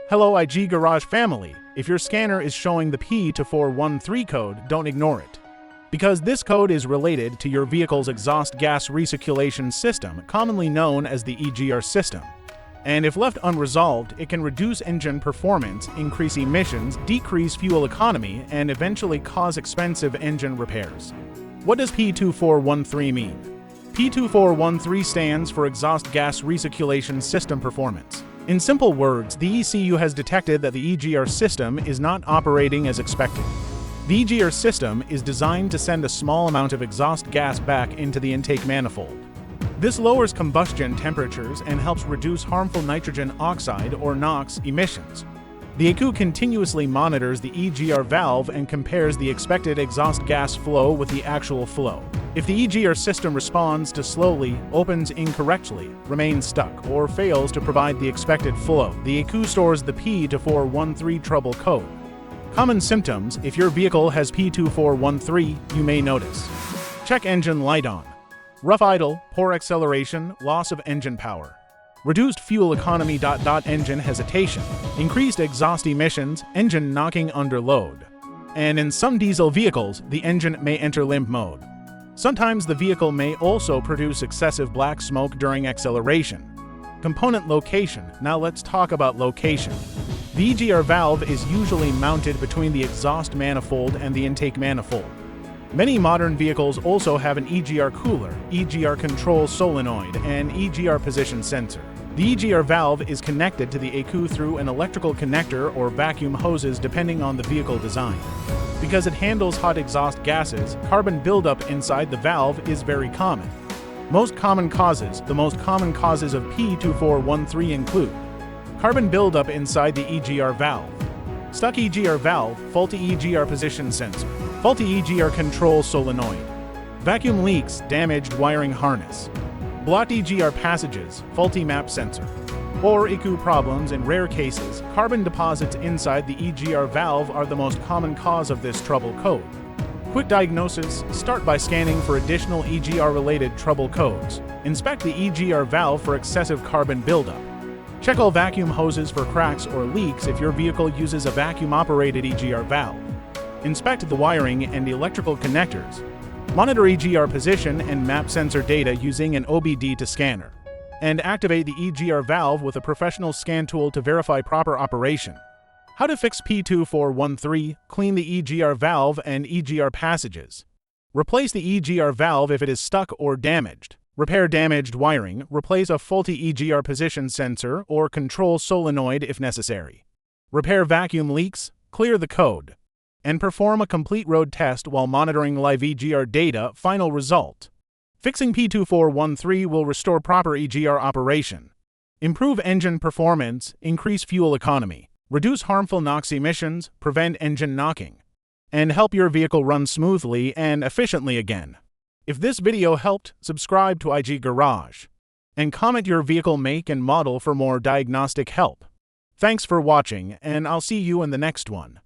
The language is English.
Hello IG Garage family, if your scanner is showing the P2413 code, don't ignore it. Because this code is related to your vehicle's exhaust gas recirculation system, commonly known as the EGR system. And if left unresolved, it can reduce engine performance, increase emissions, decrease fuel economy, and eventually cause expensive engine repairs. What does P2413 mean? P2413 stands for Exhaust Gas Recirculation System Performance. In simple words, the ECU has detected that the EGR system is not operating as expected. The EGR system is designed to send a small amount of exhaust gas back into the intake manifold. This lowers combustion temperatures and helps reduce harmful nitrogen oxide or NOx emissions. The ECU continuously monitors the EGR valve and compares the expected exhaust gas flow with the actual flow. If the EGR system responds to slowly, opens incorrectly, remains stuck, or fails to provide the expected flow, the ECU stores the P2413 trouble code. Common symptoms: if your vehicle has P2413, you may notice: check engine light on, rough idle, poor acceleration, loss of engine power, reduced fuel economy, engine hesitation, increased exhaust emissions, engine knocking under load. And in some diesel vehicles, the engine may enter limp mode. Sometimes the vehicle may also produce excessive black smoke during acceleration. Component location. Now let's talk about location. The EGR valve is usually mounted between the exhaust manifold and the intake manifold. Many modern vehicles also have an EGR cooler, EGR control solenoid, and EGR position sensor. The EGR valve is connected to the ECU through an electrical connector or vacuum hoses depending on the vehicle design. Because it handles hot exhaust gases, carbon buildup inside the valve is very common. The most common causes of P2413 include carbon buildup inside the EGR valve, stuck EGR valve, faulty EGR position sensor, faulty EGR control solenoid, vacuum leaks, damaged wiring harness, blocked EGR passages, faulty map sensor, or ECU problems. In rare cases, carbon deposits inside the EGR valve are the most common cause of this trouble code. Quick diagnosis: start by scanning for additional EGR-related trouble codes. Inspect the EGR valve for excessive carbon buildup. Check all vacuum hoses for cracks or leaks if your vehicle uses a vacuum-operated EGR valve. Inspect the wiring and the electrical connectors. Monitor EGR position and map sensor data using an obd2 scanner. And activate the EGR valve with a professional scan tool to verify proper operation. How to fix P2413: clean the EGR valve and EGR passages. Replace the EGR valve if it is stuck or damaged. Repair damaged wiring. Replace a faulty EGR position sensor or control solenoid if necessary. Repair vacuum leaks. Clear the code. And perform a complete road test while monitoring live EGR data. Final result: fixing P2413 will restore proper EGR operation, improve engine performance, increase fuel economy, reduce harmful NOx emissions, prevent engine knocking, and help your vehicle run smoothly and efficiently again. If this video helped, subscribe to IG Garage and comment your vehicle make and model for more diagnostic help. Thanks for watching, and I'll see you in the next one.